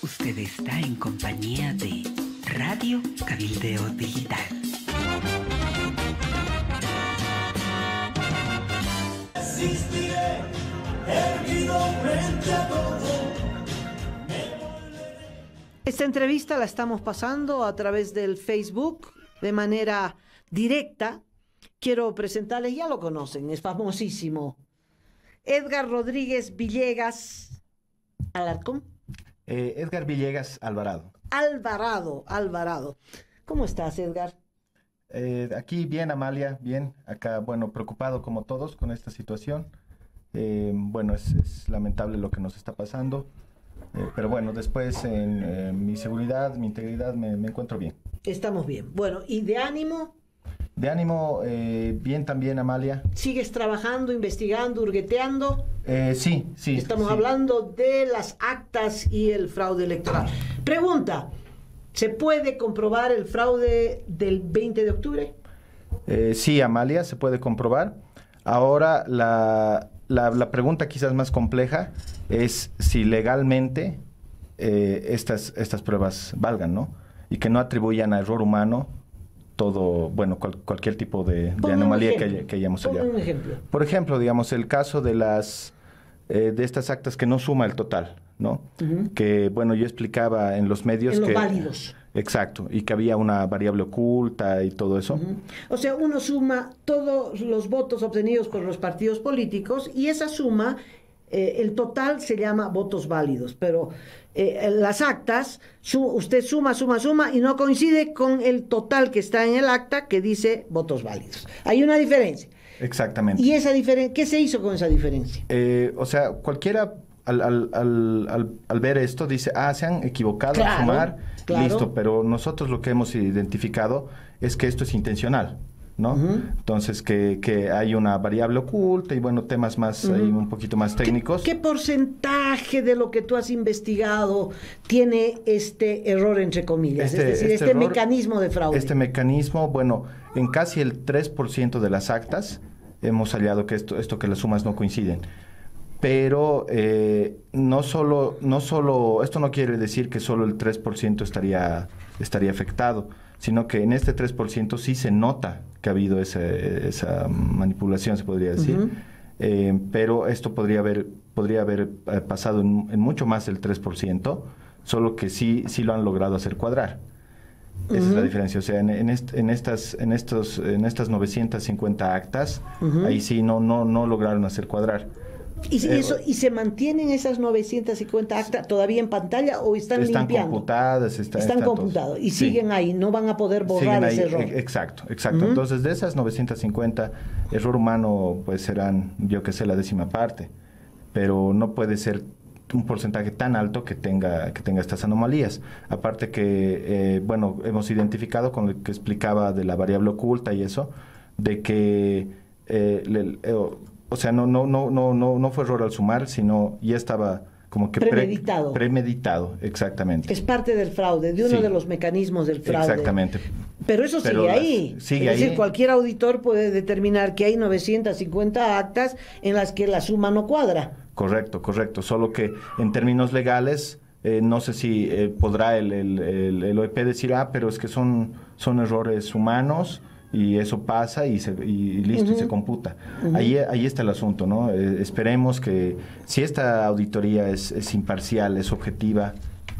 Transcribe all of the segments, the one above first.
Usted está en compañía de Radio Cabildeo Digital. Existiré, erguido frente a todo. Esta entrevista la estamos pasando a través del Facebook de manera directa. Quiero presentarles, ya lo conocen, es famosísimo. Edgar Rodríguez Villegas Alarcón. Edgar Villegas Alvarado. Alvarado. ¿Cómo estás, Edgar? Aquí bien, Amalia, bien. Acá, bueno, preocupado como todos con esta situación. Bueno, es lamentable lo que nos está pasando. Pero bueno, después en mi seguridad, mi integridad, me encuentro bien. Estamos bien. Bueno, ¿y de ánimo? De ánimo, bien también, Amalia. ¿Sigues trabajando, investigando, hurgueteando? Sí. Estamos hablando de las actas y el fraude electoral. Pregunta, ¿se puede comprobar el fraude del 20 de octubre? Sí, Amalia, se puede comprobar. Ahora, la pregunta quizás más compleja es si legalmente estas pruebas valgan, ¿no? Y que no atribuyan a error humano todo, bueno, cualquier tipo de anomalía que hayamos hallado. Ponme un ejemplo. Por ejemplo, digamos, el caso de de estas actas que no suma el total, ¿no? Uh-huh. Que, bueno, yo explicaba en los medios en que... los válidos. Exacto, y que había una variable oculta y todo eso. Uh-huh. O sea, uno suma todos los votos obtenidos por los partidos políticos y esa suma, el total se llama votos válidos, pero las actas, usted suma y no coincide con el total que está en el acta que dice votos válidos. Hay una diferencia. Exactamente. ¿Y esa diferencia, qué se hizo con esa diferencia? O sea, cualquiera al ver esto dice, se han equivocado al sumar, listo, pero nosotros lo que hemos identificado es que esto es intencional, ¿no? Uh-huh. Entonces, que hay una variable oculta y, bueno, temas más ahí un poquito más técnicos. ¿Qué porcentaje de lo que tú has investigado tiene este error, entre comillas? Es decir, este error, mecanismo de fraude. Este mecanismo, bueno, en casi el 3% de las actas hemos hallado que esto que las sumas no coinciden. Pero no solo, esto no quiere decir que solo el 3% estaría afectado, sino que en este 3% sí se nota que ha habido esa manipulación, se podría decir. Uh-huh. Pero esto podría haber pasado en mucho más del 3%, solo que sí lo han logrado hacer cuadrar. Esa es la diferencia. O sea, en estas 950 actas, ahí sí no lograron hacer cuadrar. ¿Y se mantienen esas 950 actas todavía en pantalla o están limpiando? Están computadas. Están computadas y siguen ahí, no van a poder borrar ese error. Exacto. Uh-huh. Entonces, de esas 950, error humano pues serán, yo que sé, la 10ª parte, pero no puede ser un porcentaje tan alto que tenga estas anomalías. Aparte que, bueno, hemos identificado con lo que explicaba de la variable oculta y eso, de que o sea, no fue error al sumar, sino ya estaba como que premeditado, exactamente. Es parte del fraude, de uno de los mecanismos del fraude. Exactamente. Pero eso sigue ahí. Es decir, cualquier auditor puede determinar que hay 950 actas en las que la suma no cuadra. Correcto. Solo que en términos legales, no sé si podrá el OEP decir, pero es que son errores humanos, y eso pasa y listo, y se computa. Uh-huh. Ahí está el asunto, ¿no? Esperemos que si esta auditoría es imparcial, es objetiva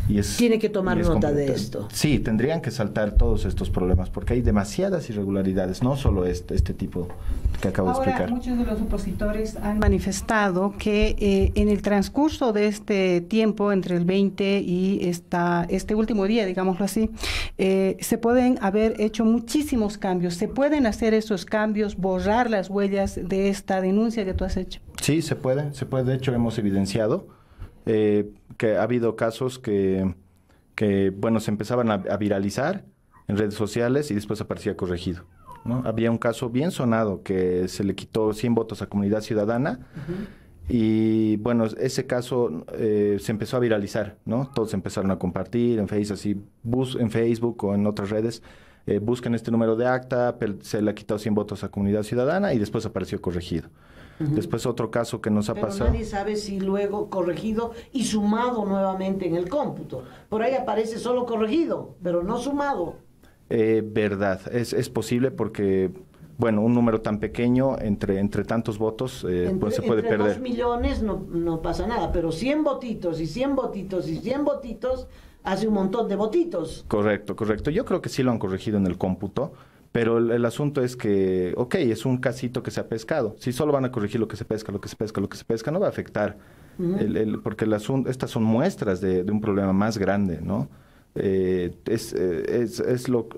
y tiene que tomar nota de esto. Sí, tendrían que saltar todos estos problemas porque hay demasiadas irregularidades, no solo este tipo que acabo de explicar. Muchos de los opositores han manifestado que en el transcurso de este tiempo, entre el 20 y este último día, digámoslo así, se pueden haber hecho muchísimos cambios. ¿Se pueden hacer esos cambios, borrar las huellas de esta denuncia que tú has hecho? Sí, se puede. De hecho, hemos evidenciado que ha habido casos que bueno, se empezaban a viralizar en redes sociales y después aparecía corregido, ¿no? Había un caso bien sonado que se le quitó 100 votos a Comunidad Ciudadana. Uh-huh. Y bueno, ese caso se empezó a viralizar, ¿no? Todos empezaron a compartir en Facebook o en otras redes busquen este número de acta, se le ha quitado 100 votos a Comunidad Ciudadana y después apareció corregido. Después otro caso que nos ha Pero pasado. nadie sabe si luego corregido y sumado nuevamente en el cómputo. Por ahí aparece solo corregido, pero no sumado. Verdad, es posible porque, bueno, un número tan pequeño entre tantos votos, pues se puede entre perder. 2 millones no pasa nada, pero 100 votitos y 100 votitos y 100 votitos hace un montón de votitos. Correcto. Yo creo que sí lo han corregido en el cómputo, pero el asunto es que, ok, es un casito que se ha pescado. Si solo van a corregir lo que se pesca, no va a afectar. Porque estas son muestras de un problema más grande, ¿no?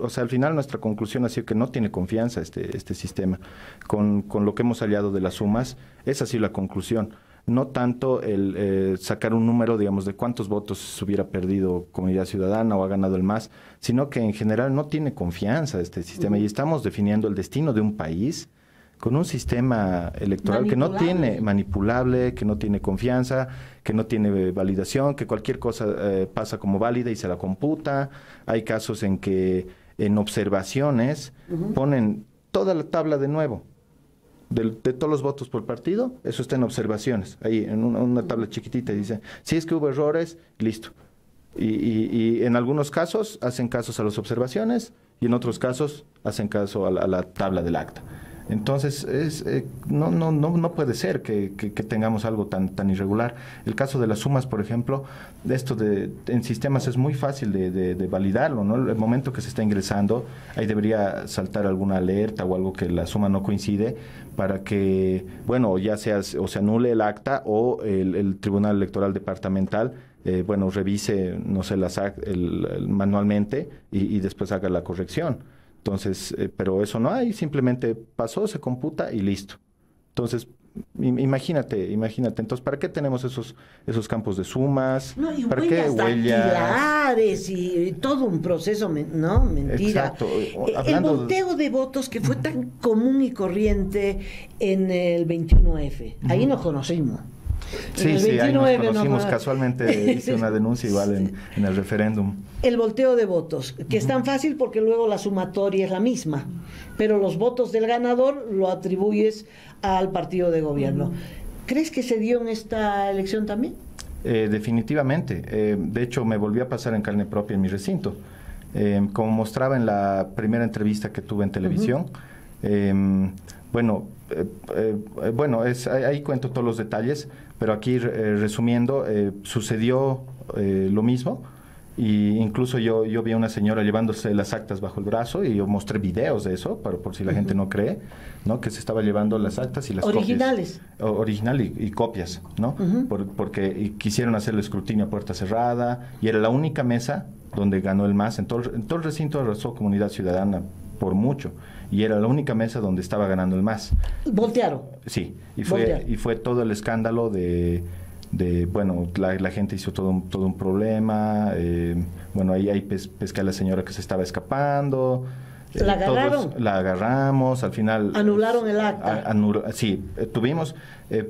O sea, al final nuestra conclusión ha sido que no tiene confianza este sistema. Con lo que hemos hallado de las sumas, esa ha sido la conclusión. No tanto el sacar un número, digamos, de cuántos votos hubiera perdido Comunidad Ciudadana o ha ganado el MAS, sino que en general no tiene confianza este sistema y estamos definiendo el destino de un país con un sistema electoral que no tiene manipulable, que no tiene confianza, que no tiene validación, que cualquier cosa pasa como válida y se la computa. Hay casos en que en observaciones ponen toda la tabla de nuevo. De todos los votos por partido, eso está en observaciones, ahí en una tabla chiquitita, y dice, si es que hubo errores, listo. Y en algunos casos hacen casos a las observaciones y en otros casos hacen caso a la tabla del acta. Entonces, no puede ser que tengamos algo tan irregular. El caso de las sumas, por ejemplo, en sistemas es muy fácil de validarlo, ¿no? El momento que se está ingresando, ahí debería saltar alguna alerta o algo que la suma no coincide para que, bueno, ya sea o se anule el acta o el Tribunal Electoral Departamental revise, no sé, manualmente y después haga la corrección. Entonces, pero eso no hay, simplemente pasó, se computa y listo. Entonces, imagínate. Entonces, ¿para qué tenemos esos campos de sumas? No, y ¿Para huellas qué dactilares y todo un proceso, ¿no? Mentira. Exacto. El volteo de votos que fue tan común y corriente en el 21F, ahí nos conocimos. Sí, ahí nos conocimos, casualmente hice una denuncia igual en el referéndum. El volteo de votos, que es tan fácil porque luego la sumatoria es la misma, pero los votos del ganador lo atribuyes al partido de gobierno. ¿Crees que se dio en esta elección también? Definitivamente. De hecho, me volvió a pasar en carne propia en mi recinto. Como mostraba en la primera entrevista que tuve en televisión, ahí cuento todos los detalles, pero aquí resumiendo, sucedió lo mismo, y incluso yo vi a una señora llevándose las actas bajo el brazo y yo mostré videos de eso, por si la gente no cree, ¿no? Que se estaba llevando las actas y las originales. Copias. Original y copias, ¿no? Porque quisieron hacer el escrutinio a puerta cerrada y era la única mesa donde ganó el MAS. En todo el recinto arrasó Comunidad Ciudadana por mucho. Y era la única mesa donde estaba ganando el MAS. ¿Voltearon? Sí, y fue todo el escándalo la gente hizo todo un problema, ahí pesqué a la señora que se estaba escapando. ¿La agarraron? La agarramos, al final... ¿Anularon el acta? Sí,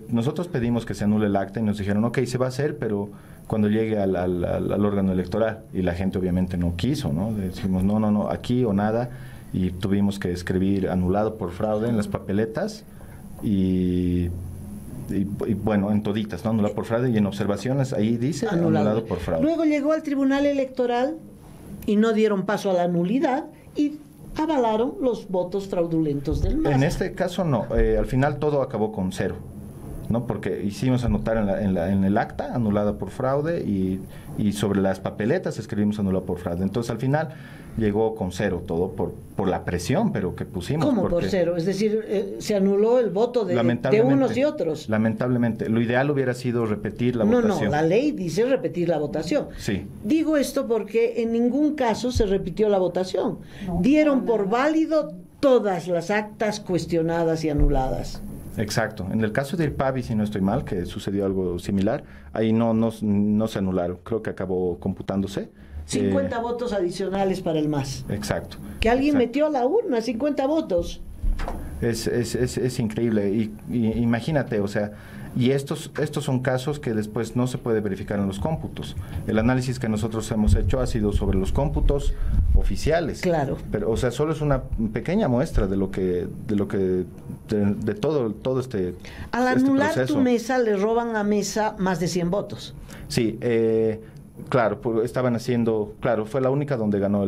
nosotros pedimos que se anule el acta y nos dijeron, ok, se va a hacer, pero cuando llegue al órgano electoral. Y la gente obviamente no quiso, ¿no? Decimos, no, aquí o nada. Y tuvimos que escribir anulado por fraude en las papeletas y en toditas, ¿no? Anulado por fraude, y en observaciones ahí dice anulado por fraude. Luego llegó al Tribunal Electoral y no dieron paso a la nulidad y avalaron los votos fraudulentos del MAS. En este caso no, al final todo acabó con 0, ¿no? Porque hicimos anotar en el acta anulada por fraude y sobre las papeletas escribimos anulado por fraude. Entonces al final llegó con 0 todo por la presión, pero que pusimos. ¿Cómo por 0? Es decir, se anuló el voto de unos y otros. Lamentablemente. Lo ideal hubiera sido repetir la votación. No, la ley dice repetir la votación. Sí. Digo esto porque en ningún caso se repitió la votación. Dieron por válido todas las actas cuestionadas y anuladas. Exacto. En el caso de Irpavi, si no estoy mal, que sucedió algo similar, ahí no se anularon. Creo que acabó computándose. 50 votos adicionales para el MAS. Exacto. Que alguien metió a la urna 50 votos. Es increíble. Y imagínate, o sea, Y estos son casos que después no se puede verificar en los cómputos. El análisis que este hemos hecho ha sido sobre los cómputos oficiales. Claro. Pero, o sea, solo es una pequeña muestra de todo este Al anular proceso. tu mesa, le roban a Mesa más de 100 votos. Sí, claro, estaban haciendo, claro, fue la única donde ganó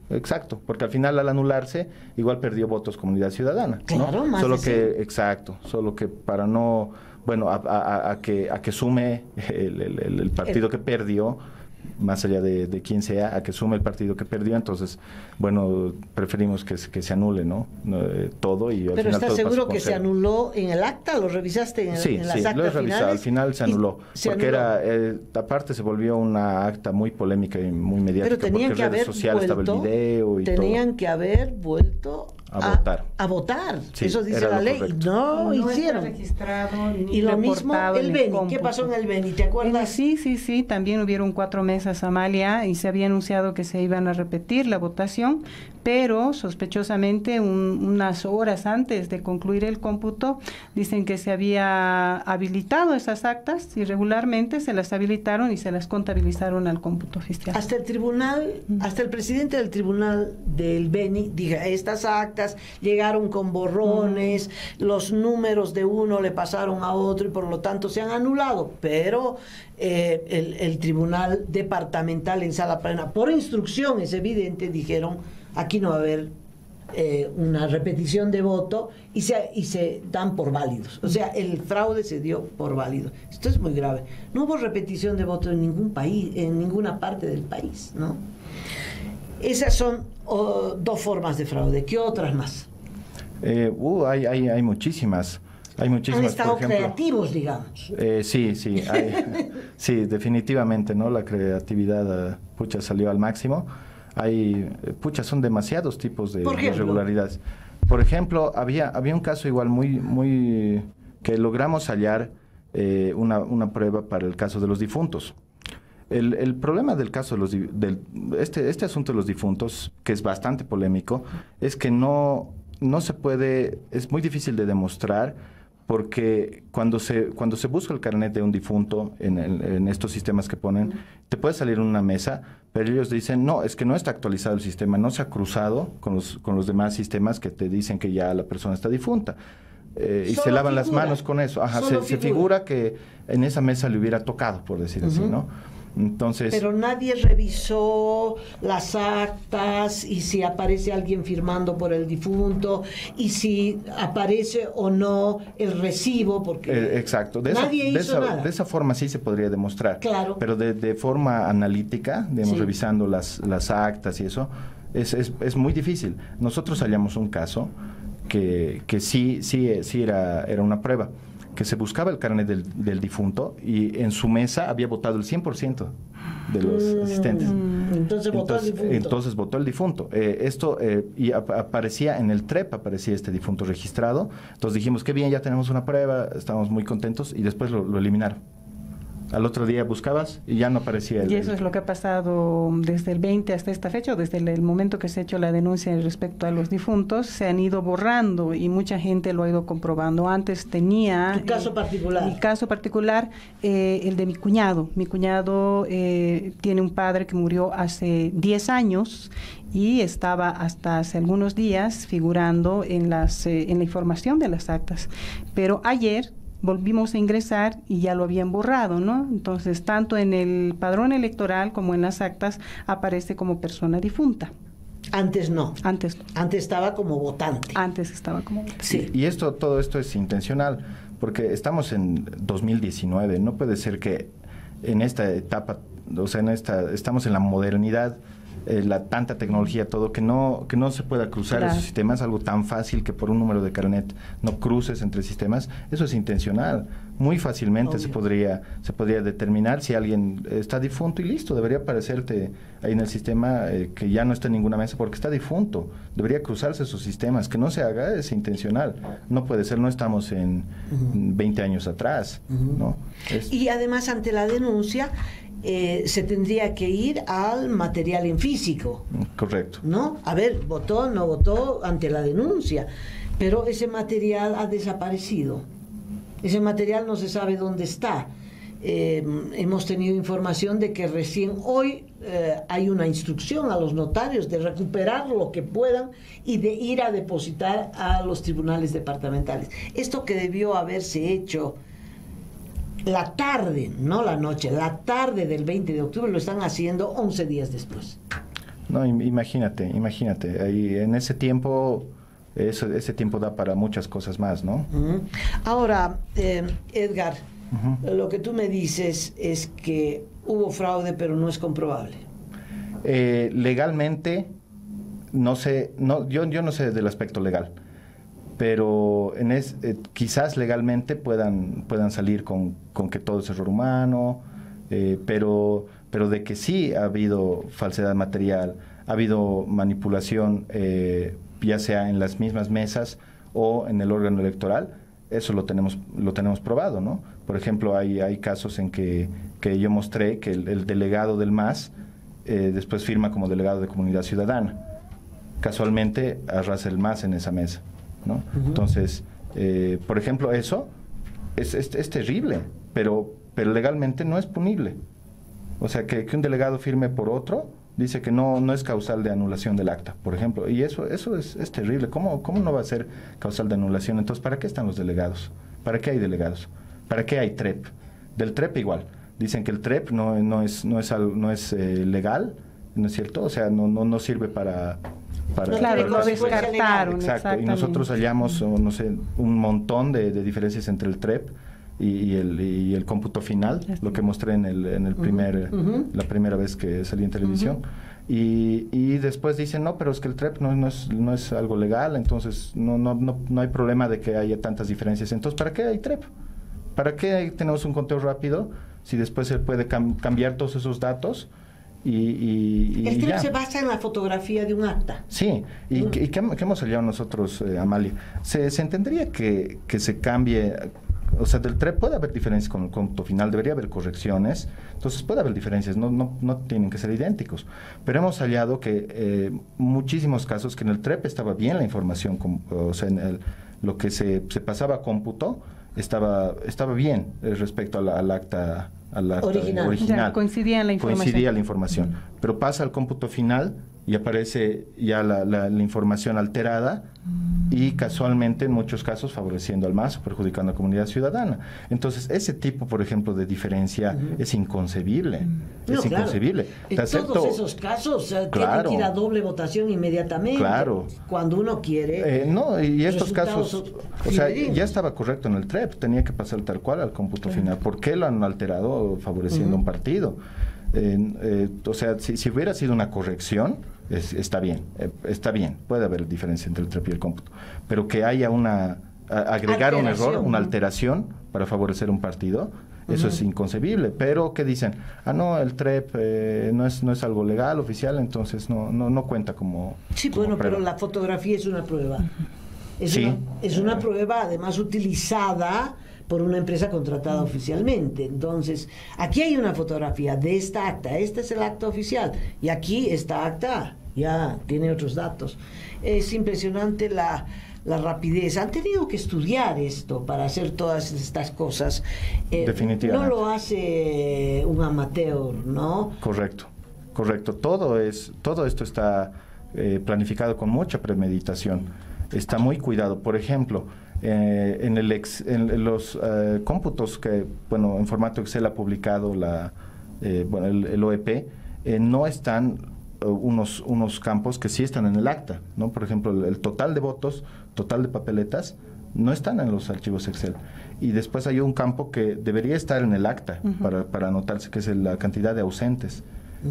exacto, porque al final al anularse, igual perdió votos Comunidad Ciudadana, Claro, ¿no? más Solo de que, 100. exacto, solo que para no, bueno, a que sume el partido que perdió, más allá de quién sea, a que sume el partido que perdió, entonces, bueno, preferimos que se anule, ¿no? Todo y al Pero final ¿estás todo seguro pasó con que se cero. anuló en el acta? ¿Lo revisaste en Sí, las sí, actas lo he revisado. finales? Al final se Y anuló. se Porque anuló. aparte se volvió una acta muy polémica y muy mediática. Pero tenían porque que en redes haber sociales estaba el vuelto, video y tenían que haber vuelto A votar. A votar. Sí, Eso dice era la lo ley. correcto. No hicieron. Está registrado ni Y lo mismo reportado el en Beni. ¿Qué cómputo. pasó en el Beni? ¿Te acuerdas? Sí, también hubieron 4 mesas, Amalia, y se había anunciado que se iban a repetir la votación, pero sospechosamente unas horas antes de concluir el cómputo, dicen que se había habilitado esas actas y regularmente se las habilitaron y se las contabilizaron al cómputo oficial. Hasta el tribunal, hasta el presidente del tribunal del Beni dijo, estas actas llegaron con borrones, los números de uno le pasaron a otro y por lo tanto se han anulado, pero el tribunal departamental en Sala Plena, por instrucción es evidente, dijeron, aquí no va a haber una repetición de voto y se dan por válidos. O sea, el fraude se dio por válido. Esto es muy grave. No hubo repetición de voto en ningún país, en ninguna parte del país, ¿no? Esas son dos formas de fraude. ¿Qué otras más? Hay muchísimas. Hay muchísimas. Han estado por ejemplo, creativos, digamos. Sí, sí, definitivamente, ¿no? La creatividad, pucha, salió al máximo. Son demasiados tipos de irregularidades. Por ejemplo, había un caso igual muy que logramos hallar una prueba para el caso de los difuntos. El problema del caso de este asunto de los difuntos, que es bastante polémico, es que no se puede, es muy difícil de demostrar, porque cuando se busca el carnet de un difunto en estos sistemas que ponen, te puede salir una mesa, pero ellos dicen, no, es que no está actualizado el sistema, no se ha cruzado con los demás sistemas que te dicen que ya la persona está difunta. Y se lavan las manos con eso. Ajá, se figura que en esa mesa le hubiera tocado, por decir así, ¿no? Entonces, pero nadie revisó las actas y si aparece alguien firmando por el difunto y si aparece o no el recibo, porque exacto. nadie hizo nada. De esa forma sí se podría demostrar. Claro. Pero de forma analítica, digamos, Sí. revisando las actas y eso, es muy difícil. Nosotros hallamos un caso que sí era una prueba, que se buscaba el carnet del difunto y en su mesa había votado el 100% de los asistentes. Entonces votó el difunto. Entonces votó el difunto. Y aparecía en el TREP, aparecía este difunto registrado. Entonces dijimos, qué bien, ya tenemos una prueba, estábamos muy contentos y después lo eliminaron. Al otro día buscabas y ya no aparecía Y eso es lo que ha pasado desde el 20 hasta esta fecha, desde el momento que se ha hecho la denuncia respecto a los difuntos, se han ido borrando y mucha gente lo ha ido comprobando. Antes tenía... ¿Tu caso particular? Mi caso particular, el de mi cuñado. Mi cuñado tiene un padre que murió hace 10 años y estaba hasta hace algunos días figurando en la información de las actas. Pero ayer volvimos a ingresar y ya lo habían borrado, ¿no? Entonces, tanto en el padrón electoral como en las actas aparece como persona difunta. Antes no. Antes no. Antes estaba como votante. Antes estaba como votante. Sí. Y todo esto es intencional, porque estamos en 2019, no puede ser que en esta etapa, o sea, estamos en la modernidad, tanta tecnología, todo, que no se pueda cruzar Claro. esos sistemas, algo tan fácil que por un número de carnet no cruces entre sistemas, eso es intencional. Muy fácilmente se podría determinar si alguien está difunto y listo, debería aparecerte ahí en el sistema que ya no está en ninguna mesa porque está difunto, debería cruzarse esos sistemas, que no se haga, es intencional, no puede ser, no estamos en 20 años atrás, ¿no? Y además, ante la denuncia, se tendría que ir al material en físico. Correcto. ¿No? A ver, votó, no votó ante la denuncia, pero ese material ha desaparecido. Ese material no se sabe dónde está. Hemos tenido información de que recién hoy hay una instrucción a los notarios de recuperar lo que puedan y de ir a depositar a los tribunales departamentales. Esto que debió haberse hecho la tarde, no la noche, la tarde del 20 de octubre, lo están haciendo 11 días después. No, imagínate, ahí en ese tiempo, ese tiempo da para muchas cosas más, ¿no? Ahora, Edgar, lo que tú me dices es que hubo fraude, pero no es comprobable. Legalmente, no sé, yo no sé del aspecto legal, pero quizás legalmente puedan salir con que todo es error humano, pero de que sí ha habido falsedad material, ha habido manipulación, ya sea en las mismas mesas o en el órgano electoral, eso lo tenemos probado, ¿no? Por ejemplo, hay casos en que yo mostré que el delegado del MAS después firma como delegado de Comunidad Ciudadana. Casualmente arrasa el MAS en esa mesa, ¿no? Entonces, por ejemplo, eso es terrible, pero legalmente no es punible. O sea, que un delegado firme por otro, dice que no es causal de anulación del acta, por ejemplo. Y eso es terrible. ¿Cómo no va a ser causal de anulación? Entonces, ¿para qué están los delegados? ¿Para qué hay delegados? ¿Para qué hay TREP? Del TREP igual. Dicen que el TREP no es legal, ¿no es cierto? O sea, no sirve para claro, lo descartaron. Exacto. Y nosotros hallamos, no sé, un montón de diferencias entre el TREP y el cómputo final, lo que mostré en la primera vez que salí en televisión. Y después dicen, no, pero es que el TREP no es algo legal, entonces no hay problema de que haya tantas diferencias. Entonces, ¿para qué hay TREP? ¿Para qué tenemos un conteo rápido si después se puede cambiar todos esos datos? El TREP se basa en la fotografía de un acta. Sí, y ¿qué hemos hallado nosotros, Amalia? Se entendería que se cambie. O sea, del TREP puede haber diferencias con el cómputo final, debería haber correcciones, entonces puede haber diferencias, no tienen que ser idénticos. Pero hemos hallado que muchísimos casos que en el TREP estaba bien la información, o sea, lo que se pasaba a cómputo estaba bien respecto al acta original. Ya, coincidía la información. Pero pasa al cómputo final y aparece ya la información alterada y casualmente en muchos casos favoreciendo al MAS o perjudicando a la comunidad ciudadana. Entonces ese tipo, por ejemplo, de diferencia es inconcebible. Es inconcebible. En todos esos casos tienen que ir a doble votación inmediatamente. Claro. Cuando uno quiere. Y estos casos, o sea, ya estaba correcto en el TREP, tenía que pasar tal cual al cómputo final. ¿Por qué lo han alterado favoreciendo un partido? O sea, si hubiera sido una corrección, está bien, puede haber diferencia entre el TREP y el cómputo, pero que haya agregar un error, una alteración para favorecer un partido, eso es inconcebible. Pero ¿qué dicen? No, el TREP no es algo legal, oficial, entonces no cuenta como... Sí, como bueno, prueba. pero la fotografía es una prueba. Es una prueba además utilizada por una empresa contratada oficialmente. Entonces, aquí hay una fotografía de esta acta, este es el acta oficial, y aquí esta acta ya tiene otros datos. Es impresionante la rapidez. Han tenido que estudiar esto para hacer todas estas cosas. Definitivamente. No lo hace un amateur, ¿no? Correcto. Todo esto está planificado con mucha premeditación. Está muy cuidado. Por ejemplo, en los cómputos que, en formato Excel ha publicado el OEP, no están unos campos que sí están en el acta, ¿no? Por ejemplo, el total de votos, total de papeletas, no están en los archivos Excel. Y después hay un campo que debería estar en el acta para anotarse, que es la cantidad de ausentes.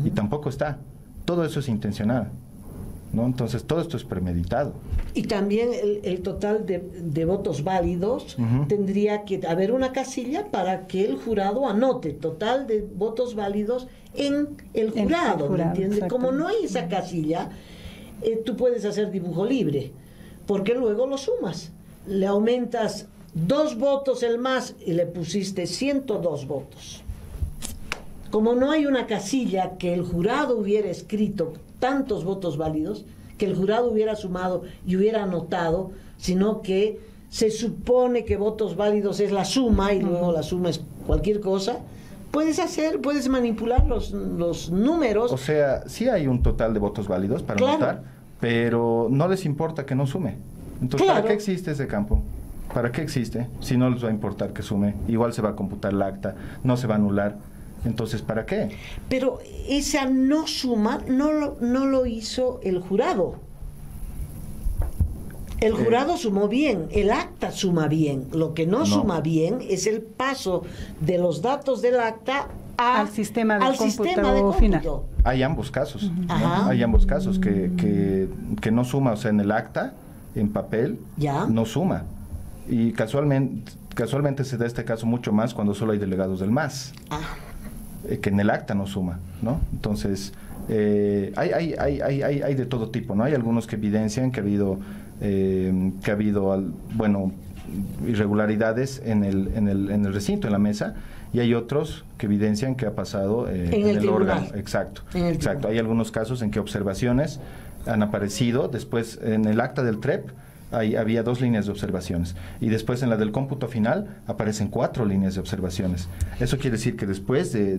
Y tampoco está. Todo eso es intencional, ¿no? Entonces, todo esto es premeditado. Y también el total de votos válidos, tendría que haber una casilla para que el jurado anote total de votos válidos en el jurado, ¿me entiendes? Como no hay esa casilla, tú puedes hacer dibujo libre, porque luego lo sumas. Le aumentas 2 votos el más y le pusiste 102 votos. Como no hay una casilla que el jurado hubiera escrito tantos votos válidos, que el jurado hubiera sumado y hubiera anotado, sino que se supone que votos válidos es la suma y luego la suma es cualquier cosa, puedes manipular los números. O sea, sí hay un total de votos válidos para Claro. votar, pero no les importa que no sume. Entonces, Claro. ¿para qué existe ese campo? ¿Para qué existe? Si no les va a importar que sume, igual se va a computar la acta, no se va a anular. Entonces, ¿para qué? Pero esa no suma no lo hizo el jurado. El jurado sumó bien, el acta suma bien. Lo que no suma bien es el paso de los datos del acta al sistema de sistema de cómputo final. cómputo. Hay ambos casos, ¿no? Ajá. Hay ambos casos que no suma, o sea, en el acta, en papel, Ya. no suma. Y casualmente se da este caso mucho más cuando solo hay delegados del MAS, Ah, que en el acta no suma, ¿no? Entonces, hay de todo tipo, ¿no? Hay algunos que evidencian que ha habido irregularidades en el recinto, en la mesa, y hay otros que evidencian que ha pasado en el tribunal. órgano. Exacto, En el exacto. tribunal. Hay algunos casos en que observaciones han aparecido después en el acta del TREP. Había 2 líneas de observaciones y después en la del cómputo final aparecen 4 líneas de observaciones. Eso quiere decir que después de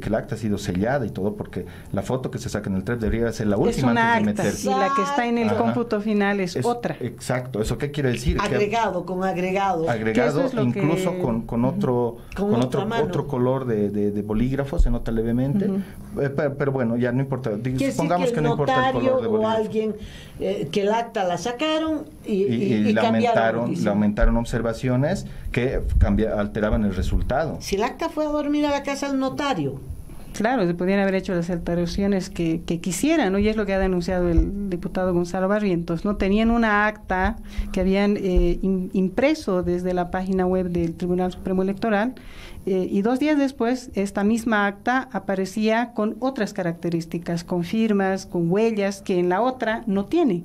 que el acta ha sido sellada y todo, porque la foto que se saca en el TREP debería ser la Es última una antes de acta meter. y la que está en el Ajá. cómputo final es otra. Exacto. ¿Eso qué quiere decir? agregado, con agregado. Agregado, Que eso es lo incluso que- con otro Con otra mano. otro color de bolígrafo, se nota levemente. Pero bueno, ya no importa. Quiere decir Supongamos que el no importa el notario color de o bolígrafo. alguien que el acta la sacaron Y y le cambiaron. aumentaron observaciones que alteraban el resultado. Si el acta fue a dormir a la casa del notario, Claro, se podrían haber hecho las alteraciones que quisieran, ¿no? Y es lo que ha denunciado el diputado Gonzalo Barrientos, ¿no? Tenían una acta que habían impreso desde la página web del Tribunal Supremo Electoral y 2 días después esta misma acta aparecía con otras características, con firmas, con huellas que en la otra no tiene.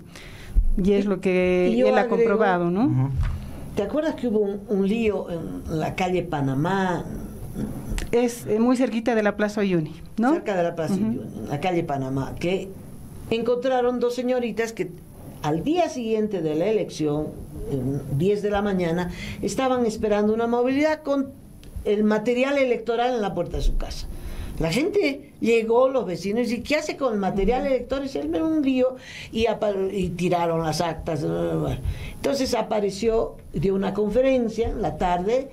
Y es lo que y yo él ha agrego- comprobado, ¿no? Ujú. ¿te acuerdas que hubo un lío en la calle Panamá, Es muy cerquita de la Plaza Uyuni, ¿no? cerca de la Plaza Uyuni, en la calle Panamá, que encontraron 2 señoritas que al día siguiente de la elección, 10 de la mañana, estaban esperando una movilidad con el material electoral en la puerta de su casa? La gente llegó, los vecinos, y ¿qué hace con el material electoral? Se armó un lío y tiraron las actas. Entonces apareció, dio una conferencia en la tarde,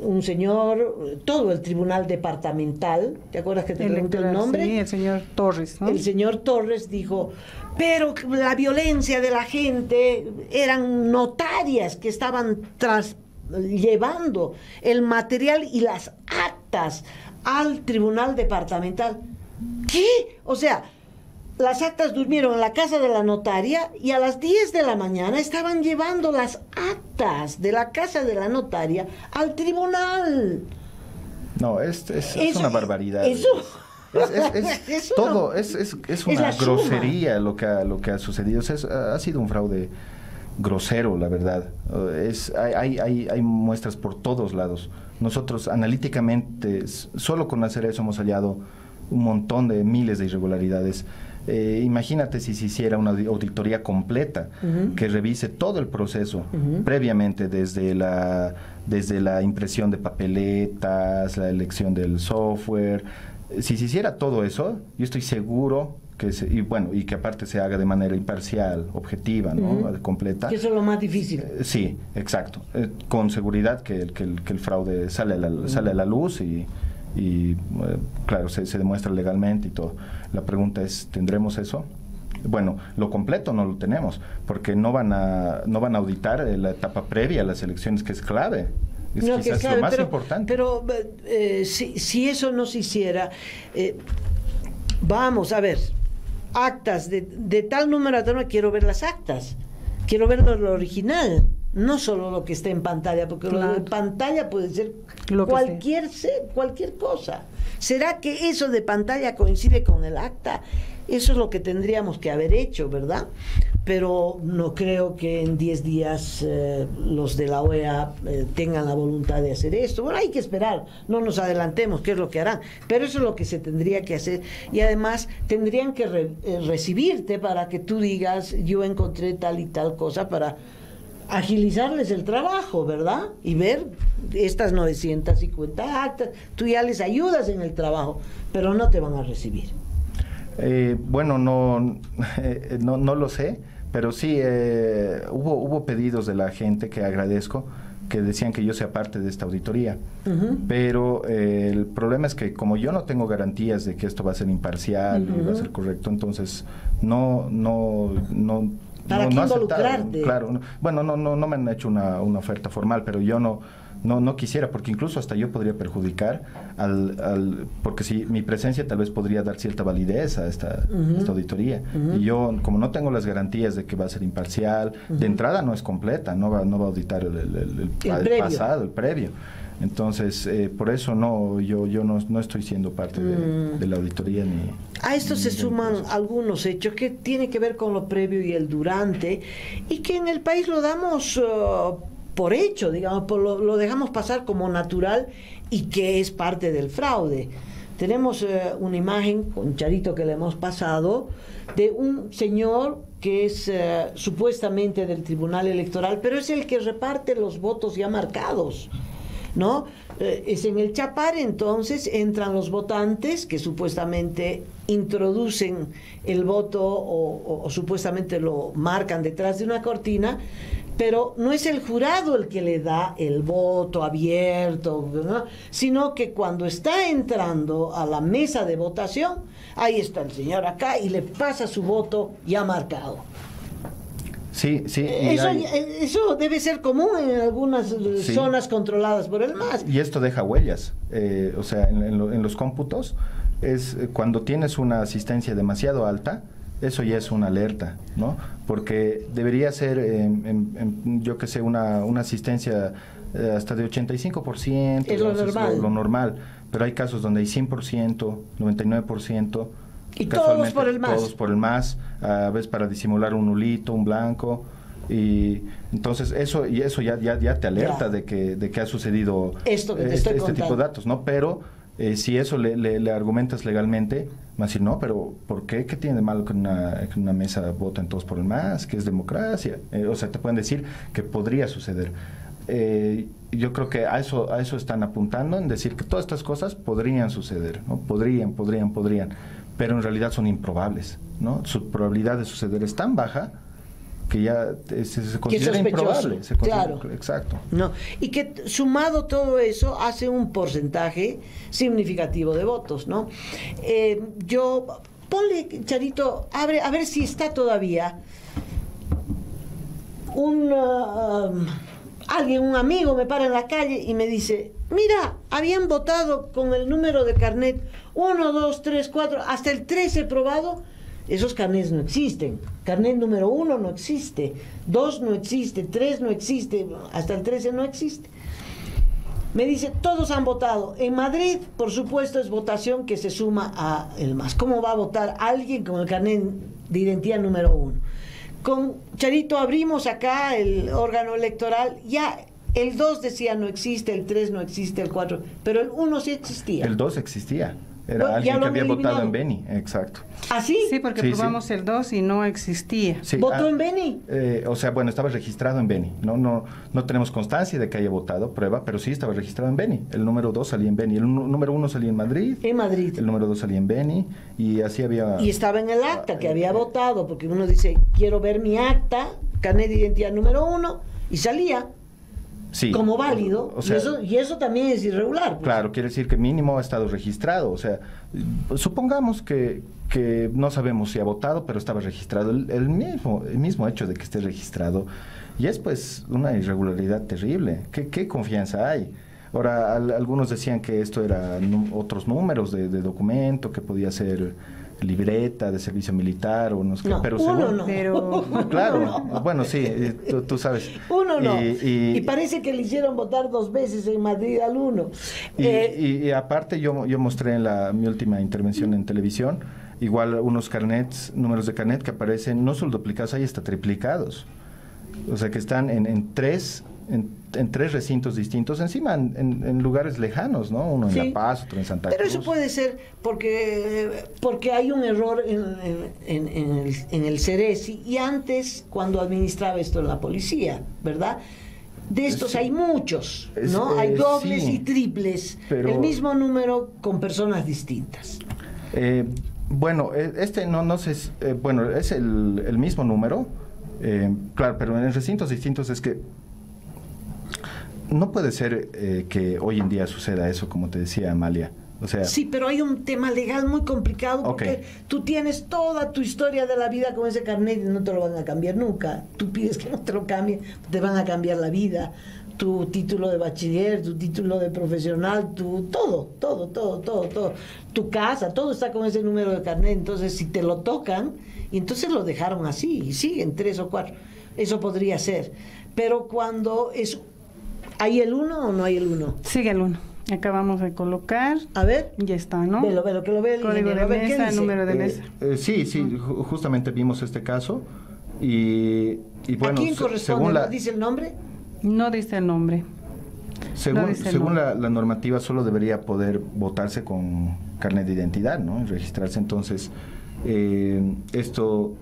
un señor, todo el tribunal departamental, ¿te acuerdas que te pregunté el nombre? Sí, el señor Torres, ¿no? El señor Torres dijo, pero la violencia de la gente eran notarias que estaban llevando el material y las actas al tribunal departamental. ¿Qué? O sea, las actas durmieron en la casa de la notaria y a las 10 de la mañana estaban llevando las actas de la casa de la notaria al tribunal. No, es Eso- una barbaridad. eso- Es Eso todo, no- es una la suma. grosería lo que ha sucedido. O sea, ha sido un fraude grosero, la verdad. Hay muestras por todos lados. Nosotros analíticamente, solo con hacer eso hemos hallado un montón de miles de irregularidades. Imagínate si se hiciera una auditoría completa que revise todo el proceso previamente, desde la impresión de papeletas, la elección del software. Si se hiciera todo eso, yo estoy seguro y que aparte se haga de manera imparcial, objetiva, ¿no? Completa. Que eso es lo más difícil. Sí, exacto. Con seguridad que el fraude sale a la luz y claro, se demuestra legalmente y todo. La pregunta es, ¿tendremos eso? Bueno, lo completo no lo tenemos, porque no van a auditar la etapa previa a las elecciones, que es clave. Es No, que quizás clave, lo más pero, importante. Pero si eso no se hiciera, vamos a ver, actas de tal número a tal número, quiero ver las actas, quiero ver lo original, no solo lo que está en pantalla, porque lo de Claro. pantalla puede ser Lo que cualquier cosa. ¿Será que eso de pantalla coincide con el acta? Eso es lo que tendríamos que haber hecho, ¿verdad? Pero no creo que en 10 días los de la OEA tengan la voluntad de hacer esto. Bueno, hay que esperar, no nos adelantemos qué es lo que harán, pero eso es lo que se tendría que hacer. Y además tendrían que recibirte para que tú digas, yo encontré tal y tal cosa, para agilizarles el trabajo, ¿verdad? Y ver estas 950 actas, tú ya les ayudas en el trabajo, pero no te van a recibir. Bueno, no lo sé, pero sí hubo pedidos de la gente que agradezco, que decían que yo sea parte de esta auditoría. Pero el problema es que como yo no tengo garantías de que esto va a ser imparcial y va a ser correcto, entonces no ¿Para qué aceptaron. involucrarte? Claro, bueno, no me han hecho una oferta formal, pero yo no quisiera, porque incluso hasta yo podría perjudicar porque si mi presencia tal vez podría dar cierta validez a esta auditoría. Y yo, como no tengo las garantías de que va a ser imparcial, de entrada no es completa, no va a auditar el pasado, el previo. Entonces, por eso yo no estoy siendo parte de la auditoría ni... A esto se suman algunos hechos que tienen que ver con lo previo y el durante, y que en el país lo damos por hecho, digamos, lo dejamos pasar como natural y que es parte del fraude. Tenemos una imagen con Charito que le hemos pasado de un señor que es supuestamente del Tribunal Electoral, pero es el que reparte los votos ya marcados, ¿no? Es en el Chapar, entonces entran los votantes que supuestamente introducen el voto o supuestamente lo marcan detrás de una cortina, pero no es el jurado el que le da el voto abierto, ¿no? Sino que cuando está entrando a la mesa de votación, ahí está el señor acá y le pasa su voto ya marcado. Sí. Eso debe ser común en algunas zonas controladas por el MAS. Y esto deja huellas. O sea, en los cómputos, es cuando tienes una asistencia demasiado alta, eso ya es una alerta, ¿no? Porque debería ser, yo que sé, una asistencia hasta de 85%. Es lo normal. Lo normal. Pero hay casos donde hay 100%, 99%. Y todos por el MAS. Todos por el MAS, a veces para disimular un nulito, un blanco. Y entonces eso ya te alerta de que ha sucedido esto que te este estoy tipo de datos, ¿no? Pero si eso le argumentas legalmente, va a decir, no, pero ¿por qué? ¿Qué tiene de malo que una mesa voten todos por el MAS? Que es democracia. O sea, te pueden decir que podría suceder. Yo creo que a eso están apuntando, en decir que todas estas cosas podrían suceder, ¿no? Podrían, pero en realidad son improbables, ¿no? Su probabilidad de suceder es tan baja que ya se considera improbable. Claro. Exacto. No, y que sumado todo eso hace un porcentaje significativo de votos, ¿no? Ponle, Charito, a ver si está todavía un amigo me para en la calle y me dice, mira, habían votado con el número de carnet 1, 2, 3, 4, hasta el 13 probado. Esos carnets no existen. Carnet número 1 no existe, 2 no existe, 3 no existe, hasta el 13 no existe. Me dice, todos han votado. En Madrid, por supuesto, es votación que se suma a el MAS. ¿Cómo va a votar alguien con el carnet de identidad número 1? Con Charito abrimos acá el órgano electoral, ya el 2 decía no existe, el 3 no existe, el 4, pero el 1 sí existía. El 2 existía. Era alguien que había votado en Beni, exacto. ¿Ah, sí? Sí, porque probamos el 2 y no existía. Sí, ¿votó en Beni? O sea, bueno, estaba registrado en Beni. No tenemos constancia de que haya votado, prueba, pero sí estaba registrado en Beni. El número 2 salía en Beni. El número 1 salía en Madrid. En Madrid. El número 2 salía en Beni. Y así había... Y estaba en el acta que había votado, porque uno dice, quiero ver mi acta, carnet de identidad número 1, y salía. Sí, como válido, o sea, y eso también es irregular. Pues. Claro, quiere decir que mínimo ha estado registrado. O sea, supongamos que no sabemos si ha votado, pero estaba registrado. El mismo hecho de que esté registrado ya es pues una irregularidad terrible. ¿Qué confianza hay? Ahora, algunos decían que esto era otros números de documento, que podía ser libreta de servicio militar o no sé qué, pero uno según, no. Pero, claro, bueno, sí, tú sabes. Uno no. Y parece que le hicieron votar 2 veces en Madrid al 1. Y aparte yo mostré en mi última intervención en televisión, igual unos números de carnet que aparecen no solo duplicados, hay hasta triplicados. O sea que están en 3 en 3 recintos distintos, encima en lugares lejanos, ¿no? Uno en Sí. La Paz, otro en Santa Cruz. Pero eso puede ser porque hay un error en el Ceresi y antes, cuando administraba esto en la policía, ¿verdad? De estos Sí. hay muchos, ¿no? Hay dobles sí, y triples, pero- el mismo número con personas distintas. Bueno, este no sé, bueno, es el mismo número, claro, pero en recintos distintos es que no puede ser que hoy en día suceda eso, como te decía Amalia. O sea, Sí, pero hay un tema legal muy complicado porque Ok. tú tienes toda tu historia de la vida con ese carnet y no te lo van a cambiar nunca. Tú pides que no te lo cambien, te van a cambiar la vida. Tu título de bachiller, tu título de profesional, todo. Tu casa, todo está con ese número de carnet. Entonces, si te lo tocan, y entonces lo dejaron así, y siguen 3 o 4. Eso podría ser. Pero cuando es... ¿Hay el 1 o no hay el 1? Sigue el 1. Acabamos de colocar. A ver, Ya está, ¿no? velo, que lo vea el Código ingeniero. A de ver, ¿qué mesa, dice? número de mesa. sí, justamente vimos este caso y bueno, ¿A quién corresponde? según ¿No la, dice el nombre? No dice el nombre. según, no dice el según nombre. la normativa solo debería poder votarse con carnet de identidad, ¿no? Registrarse. Entonces, esto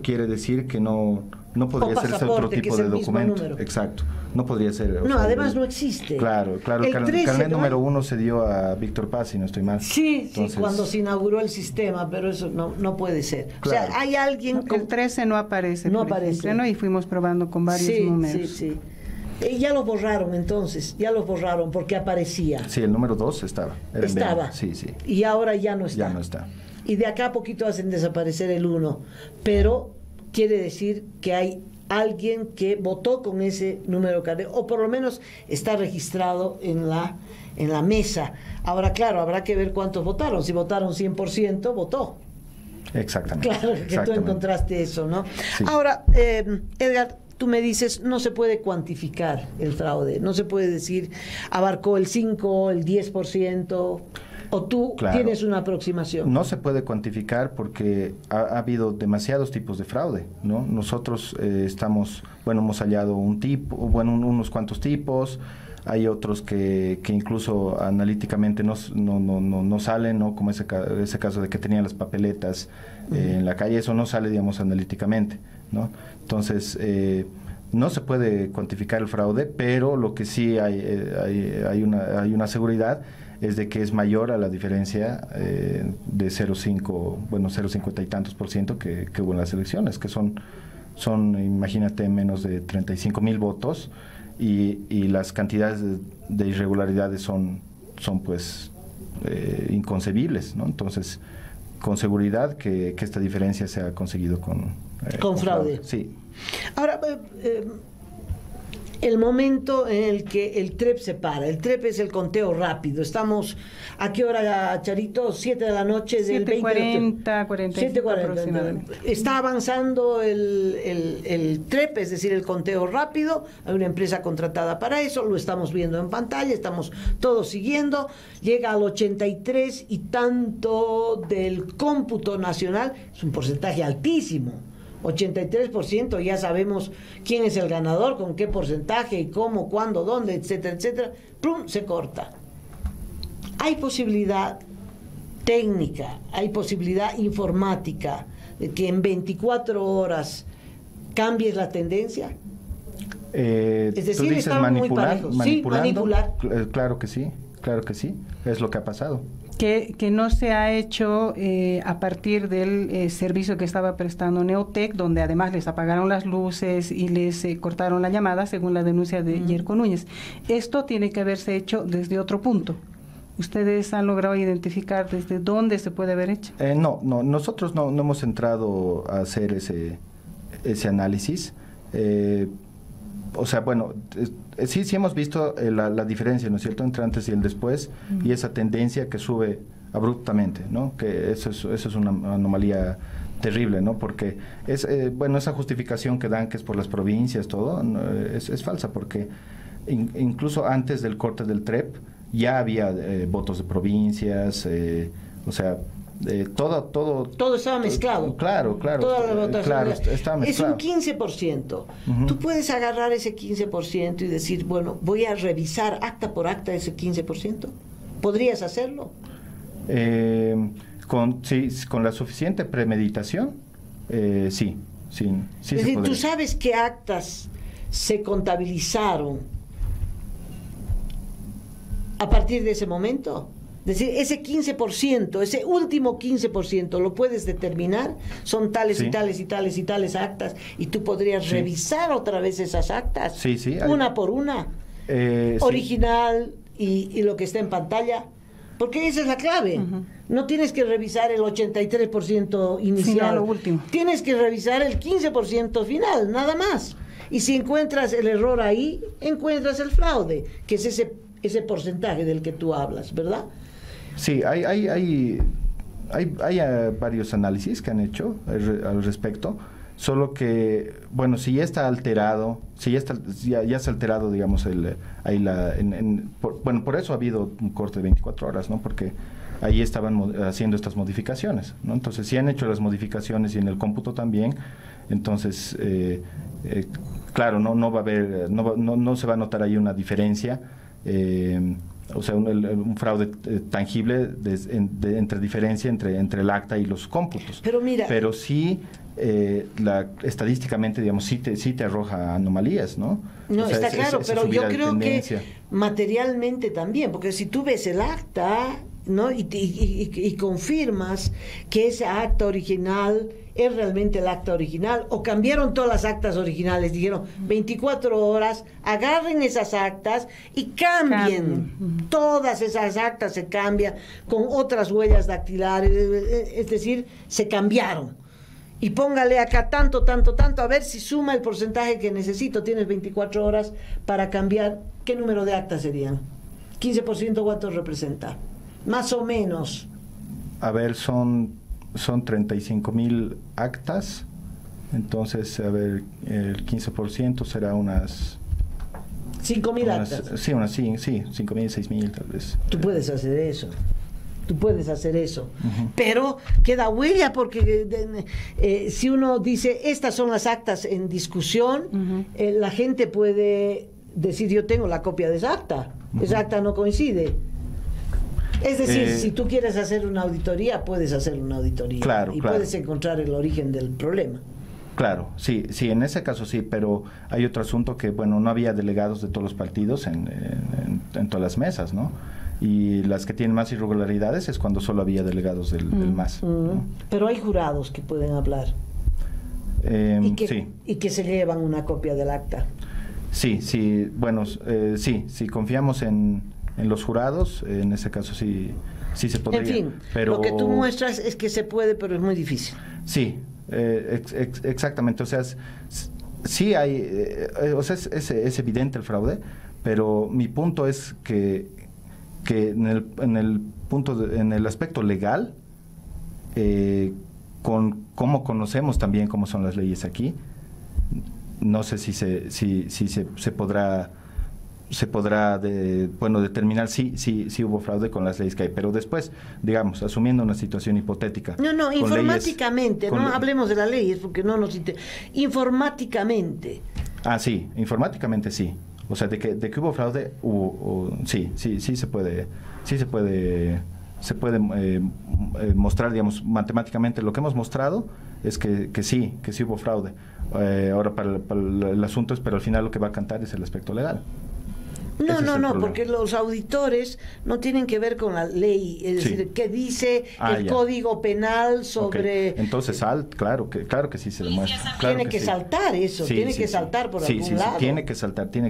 quiere decir que no podría ser ese otro pasaporte, que tipo es de el mismo documento. número. Exacto. No podría ser. o No, sea, además no existe. Claro, el El 13, carnet ¿no? número 1 se dio a Víctor Paz, si no estoy mal. Sí, Entonces, cuando se inauguró el sistema, pero eso no puede ser. Claro. O sea, hay alguien El 13 no aparece. No por aparece. ejemplo, ¿no? Y fuimos probando con varios Sí. números. Ya lo borraron entonces, porque aparecía. Sí, el número 2 estaba. Era en Estaba. verde. Sí, sí. Y ahora ya no está. Ya no está. Y de acá a poquito hacen desaparecer el 1. Pero quiere decir que hay alguien que votó con ese número de carnet, o por lo menos está registrado en la mesa. Ahora, claro, habrá que ver cuántos votaron. Si votaron 100%, votó. Exactamente. Claro, que tú exactamente. encontraste eso, ¿no? Sí. Ahora, Edgar, tú me dices, no se puede cuantificar el fraude, no se puede decir, abarcó el 5, el 10%, o tú Claro. tienes una aproximación. No se puede cuantificar porque ha habido demasiados tipos de fraude, ¿no? Nosotros hemos hallado unos cuantos tipos, hay otros que incluso analíticamente no salen, ¿no? Como ese caso de que tenían las papeletas en la calle, eso no sale, digamos, analíticamente, ¿no? Entonces, no se puede cuantificar el fraude, pero lo que sí hay una seguridad es de que es mayor a la diferencia de 0,50 y tantos % que hubo en las elecciones, que son, imagínate, menos de 35,000 votos y las cantidades de irregularidades son pues inconcebibles, ¿no? Entonces, con seguridad que esta diferencia se ha conseguido con fraude. Sí. Ahora, el momento en el que el TREP se para. El TREP es el conteo rápido. Estamos, ¿a qué hora, Charito? 7 de la noche del 20 de octubre. 7:40, 45 7:40. aproximadamente. Está avanzando el TREP, es decir, el conteo rápido. Hay una empresa contratada para eso, lo estamos viendo en pantalla, estamos todos siguiendo. Llega al 83 y tanto del cómputo nacional, es un porcentaje altísimo. 83%, ya sabemos quién es el ganador, con qué porcentaje y cómo, cuándo, dónde, etcétera, etcétera. ¡Plum! Se corta. Hay posibilidad técnica, hay posibilidad informática de que en 24 horas cambies la tendencia. Es decir, tú dices estaban muy parejos. Sí, manipular. Claro que sí, es lo que ha pasado. Que no se ha hecho a partir del servicio que estaba prestando Neotec, donde además les apagaron las luces y les cortaron la llamada, según la denuncia de Yerko Núñez. Esto tiene que haberse hecho desde otro punto. ¿Ustedes han logrado identificar desde dónde se puede haber hecho? No, nosotros no hemos entrado a hacer ese análisis. O sea, bueno, sí hemos visto la diferencia, ¿no es cierto?, entre antes y el después, y esa tendencia que sube abruptamente, ¿no? Que eso es una anomalía terrible, ¿no? Porque esa justificación que dan, que es por las provincias, todo, es falsa, porque incluso antes del corte del TREP ya había votos de provincias, o sea, Todo estaba mezclado. Claro. Toda la votación. Claro, estaba mezclado. Es un 15%. Tú puedes agarrar ese 15% y decir, bueno, voy a revisar acta por acta ese 15%. ¿Podrías hacerlo? Con la suficiente premeditación, sí. Es decir, ¿tú sabes qué actas se contabilizaron a partir de ese momento? Es decir, ese 15%, ese último 15%, ¿lo puedes determinar? Son tales y tales y tales y tales actas, y tú podrías revisar otra vez esas actas, una por una, original y lo que está en pantalla, porque esa es la clave. No tienes que revisar el 83% inicial, lo último. Tienes que revisar el 15% final, nada más. Y si encuentras el error ahí, encuentras el fraude, que es ese porcentaje del que tú hablas, ¿verdad? Sí, hay varios análisis que han hecho al respecto, solo que, bueno, si ya está alterado, ya se ha alterado, digamos, por eso ha habido un corte de 24 horas, ¿no? Porque ahí estaban haciendo estas modificaciones, ¿no? Entonces, si han hecho las modificaciones y en el cómputo también, entonces, claro, no va a haber, no se va a notar ahí una diferencia, o sea, un fraude tangible entre diferencia entre el acta y los cómputos. Pero mira, pero sí, estadísticamente, digamos, sí te arroja anomalías, ¿no? No, o sea, está claro, pero yo creo tendencia. Que materialmente también, porque si tú ves el acta, ¿no? y confirmas que ese acta original es realmente el acta original, o cambiaron todas las actas originales, dijeron 24 horas, agarren esas actas y cambien. Todas esas actas se cambian con otras huellas dactilares, es decir, se cambiaron. Y póngale acá tanto, a ver si suma el porcentaje que necesito. Tienes 24 horas para cambiar. ¿Qué número de actas serían? 15%, ¿cuánto representa? Más o menos. A ver, son 35,000 actas, entonces, a ver, el 15% será unas... 5,000 actas. Sí, 5,000, 6,000 tal vez. Tú puedes hacer eso. Pero queda huella, porque si uno dice, estas son las actas en discusión, la gente puede decir, yo tengo la copia de esa acta. Esa acta no coincide. Es decir, si tú quieres hacer una auditoría, puedes hacer una auditoría. Claro, puedes encontrar el origen del problema. Claro, sí, en ese caso sí, pero hay otro asunto que, bueno, no había delegados de todos los partidos en todas las mesas, ¿no? Y las que tienen más irregularidades es cuando solo había delegados del MAS, ¿no? Pero hay jurados que pueden hablar. Y que se llevan una copia del acta. Sí, bueno, sí, confiamos en los jurados, en ese caso sí se podría. En fin, pero lo que tú muestras es que se puede, pero es muy difícil. Sí, exactamente, o sea, sí hay, o sea, es evidente el fraude, pero mi punto es que en el aspecto legal, con cómo conocemos también cómo son las leyes aquí, no sé si se podrá determinar si hubo fraude con las leyes que hay, pero después, digamos, asumiendo una situación hipotética. No, informáticamente, no hablemos de las leyes porque no nos informáticamente. Sí, informáticamente sí. O sea, de que hubo fraude, sí se puede mostrar, digamos, matemáticamente. Lo que hemos mostrado es que sí hubo fraude. Ahora para el asunto es, pero al final lo que va a cantar es el aspecto legal. No, porque los auditores no tienen que ver con la ley, es decir, ¿qué dice el Código Penal sobre...? Okay. Entonces, claro que sí se demuestra. Tiene que saltar eso, tiene que saltar por algún lado. Sí, tiene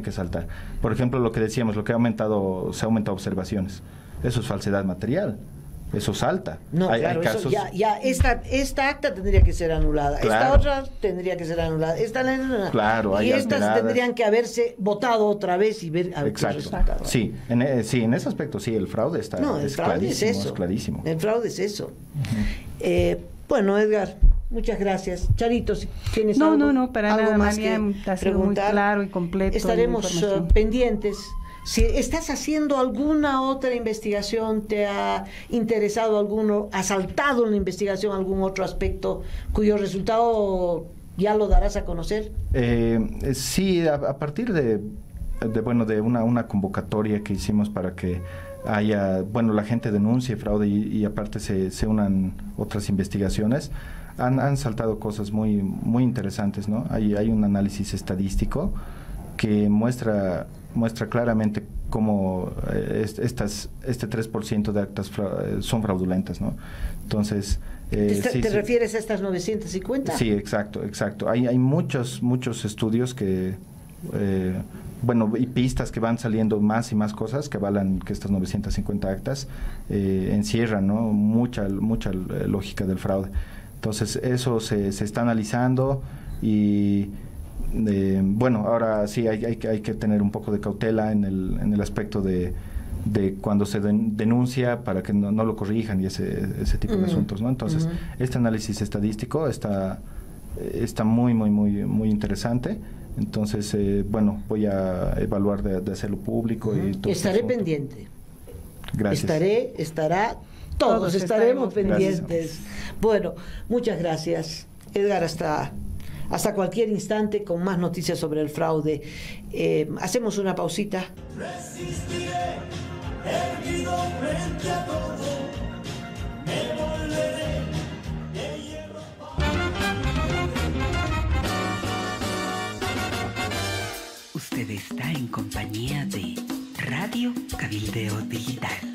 que saltar. Por ejemplo, lo que decíamos, lo que se ha aumentado observaciones. Eso es falsedad material. Eso salta. No, claro, hay casos... esta acta tendría que ser anulada, esta otra tendría que ser anulada, claro, y estas tendrían que haberse votado otra vez y ver a ver qué resultado. Sí, en ese aspecto sí, el fraude está es clarísimo. El fraude es eso. Bueno, Edgar, muchas gracias. Charito, si tienes algo para algo nada, más María, que ha sido muy claro y completo. Estaremos pendientes. Si estás haciendo alguna otra investigación, te ha interesado alguno, ha saltado en la investigación algún otro aspecto cuyo resultado ya lo darás a conocer. Sí, a partir de una convocatoria que hicimos para que haya, la gente denuncie fraude y aparte se unan otras investigaciones, han saltado cosas muy, muy interesantes, ¿no? Hay un análisis estadístico que muestra claramente cómo este 3% de actas son fraudulentas, ¿no? Entonces... ¿Te refieres a estas 950? Sí, exacto. Hay muchos estudios que... y pistas que van saliendo más y más cosas que avalan que estas 950 actas encierran, ¿no? mucha lógica del fraude. Entonces eso se está analizando y ahora sí hay que tener un poco de cautela en el aspecto de cuando se denuncia para que no lo corrijan y ese tipo de asuntos, ¿no? Entonces este análisis estadístico está muy muy muy muy interesante. Entonces, voy a evaluar de hacerlo público. Y todo estaré pendiente. Gracias. Todos estaremos pendientes. Gracias. Bueno, muchas gracias, Edgar, hasta cualquier instante con más noticias sobre el fraude. Hacemos una pausita. Resistiré, erguido frente a todo, me volveré de hierro. Usted está en compañía de Radio Cabildeo Digital.